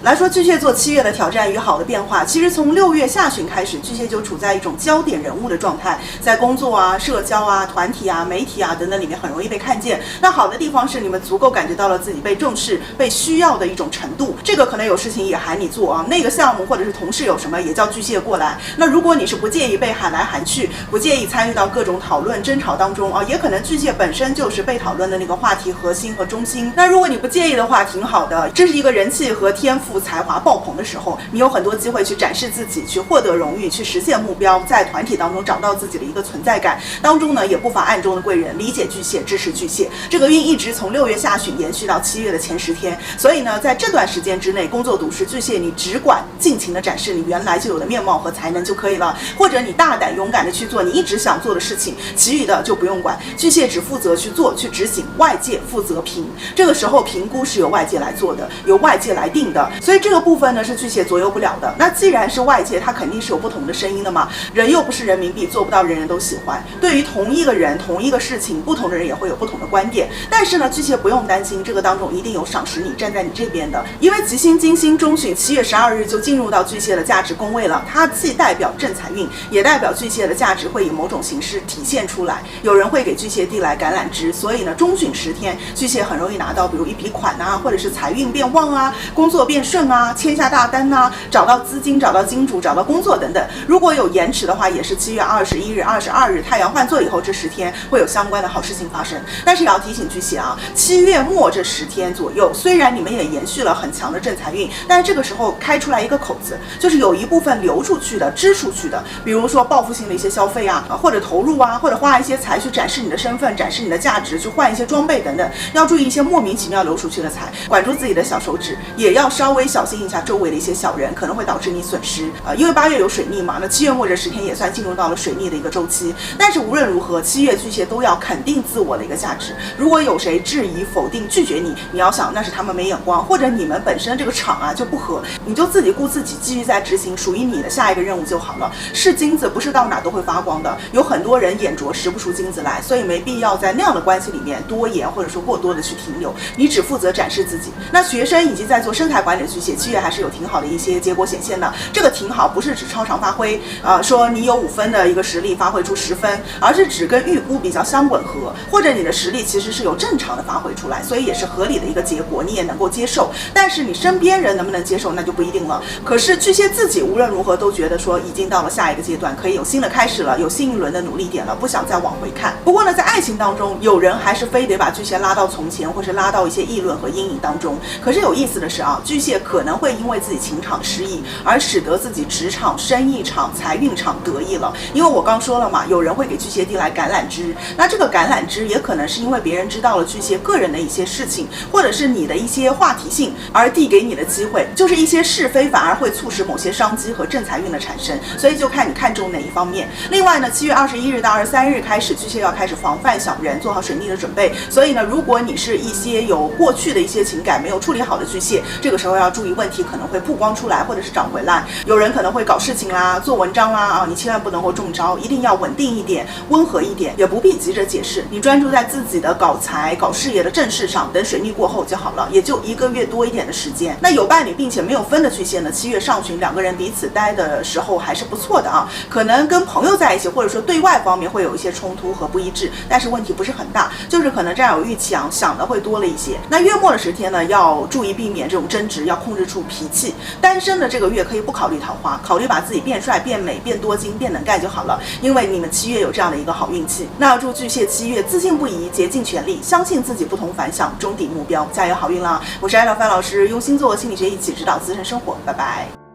来说巨蟹座7月的挑战与好的变化，其实从6月下旬开始，巨蟹就处在一种焦点人物的状态，在工作啊、社交啊、团体啊、媒体啊等等里面很容易被看见。那好的地方是你们足够感觉到了自己被重视、被需要的一种程度，这个可能有事情也喊你做啊，那个项目或者是同事有什么也叫巨蟹过来。那如果你是不介意被喊来喊去，不介意参与到各种讨论争吵当中啊，也可能巨蟹本身就是被讨论的那个话题核心和中心。那如果你不介意的话，挺好的，这是一个人气和天赋才华爆棚的时候，你有很多机会去展示自己，去获得荣誉，去实现目标，在团体当中找到自己的一个存在感。当中呢，也不乏暗中的贵人，理解巨蟹，支持巨蟹。这个运一直从6月下旬延续到7月的前10天，所以呢，在这段时间之内，工作读时巨蟹，你只管尽情的展示你原来就有的面貌和才能就可以了，或者你大胆勇敢的去做你一直想做的事情，其余的就不用管。巨蟹只负责去做去执行，外界负责评。这个时候评估是由外界来做的，由外界来定的，所以这个部分呢是巨蟹左右不了的。那既然是外界，它肯定是有不同的声音的嘛，人又不是人民币，做不到人人都喜欢。对于同一个人同一个事情，不同的人也会有不同的观点。但是呢，巨蟹不用担心，这个当中一定有赏识你站在你这边的，因为吉星金星中旬7月12日就进入到巨蟹的价值宫位了，它既代表正财运，也代表巨蟹的价值会以某种形式体现出来。有人会给巨蟹递来橄榄枝，所以呢，中旬10天，巨蟹很容易拿到比如一笔款啊，或者是财运变旺啊，工作变顺啊，签下大单啊，找到资金，找到金主，找到工作等等。如果有延迟的话，也是7月21日、22日太阳换座以后这10天会有相关的好事情发生。但是也要提醒巨蟹啊，7月末这10天左右，虽然你们也延续了很强的正财运，但是这个时候开出来一个口子，就是有一部分流出去的、支出去的，比如说报复性的一些消费啊，或者投入啊，或者花一些财去展示你的身份、展示你的价值，去换一些装备等等，要注意一些莫名其妙流出去的财，管住自己的小手指，也要稍微小心一下周围的一些小人，可能会导致你损失。因为8月有水逆嘛，那7月末这10天也算进入到了水逆的一个周期。但是无论如何，7月巨蟹都要肯定自我的一个价值。如果有谁质疑、否定、拒绝你，你要想那是他们没眼光，或者你们本身这个场啊就不合，你就自己顾自己，继续在执行属于你的下一个任务就好了。是金子不是到哪都会发光的，有很多人眼拙识不出金子来，所以没必要在那样的关系里面多言或者说过多的去停留，你只负责展示自己。那学生以及在做生财管理的巨蟹，7月还是有挺好的一些结果显现的。这个挺好不是指超常发挥，说你有5分的一个实力发挥出10分，而是指跟预估比较相吻合，或者你的实力其实是有正常的发挥出来，所以也是合理的一个结果，你也能够接受。但是你身边人能不能接受那就不一定了。可是巨蟹自己无论如何都觉得说已经到了下一个阶段，可以有新的开始了，有新一轮的努力点了，不想再往回看。不过呢，在爱情当中，有人还是非得把巨蟹拉到从前，或是拉到一些议论和阴影当中。可是有意思的是啊，巨蟹可能会因为自己情场失意，而使得自己职场、生意场、财运场得意了。因为我刚说了嘛，有人会给巨蟹递来橄榄枝，那这个橄榄枝也可能是因为别人知道了巨蟹个人的一些事情，或者是你的一些话题性而递给你的机会，就是一些是非反而会促使某些商机和正财运的产生，所以就看你看重哪一方面。另外呢，7月21日到23日开始，巨蟹要开始防范小人，做好水逆的准备。所以呢，如果你是一些有过去的一些情感没有处理好的巨蟹，这个时候要注意问题可能会曝光出来，或者是找回来。有人可能会搞事情啦，做文章啦你千万不能够中招，一定要稳定一点，温和一点，也不必急着解释，你专注在自己的搞财、搞事业的正事上，等水逆过后就好了，也就1个月多一点的时间。那有伴侣并且没有分的巨蟹呢，7月上旬2个人彼此待的时候还是不错的啊，可能跟朋友在一起，或者说对外方面会有一些冲突和不一致，但是问题不是很大，就是可能占有欲强，想的会多了一些。那月末的10天呢，要注意避免这种争执，要控制住脾气。单身的这个月可以不考虑桃花，考虑把自己变帅、变美、变多金、变能干就好了，因为你们7月有这样的一个好运气。那祝巨蟹7月自信不疑，竭尽全力，相信自己不同凡响，终抵目标，加油好运啦！我是艾老范老师，用星座心理学一起指导自身生活，拜拜。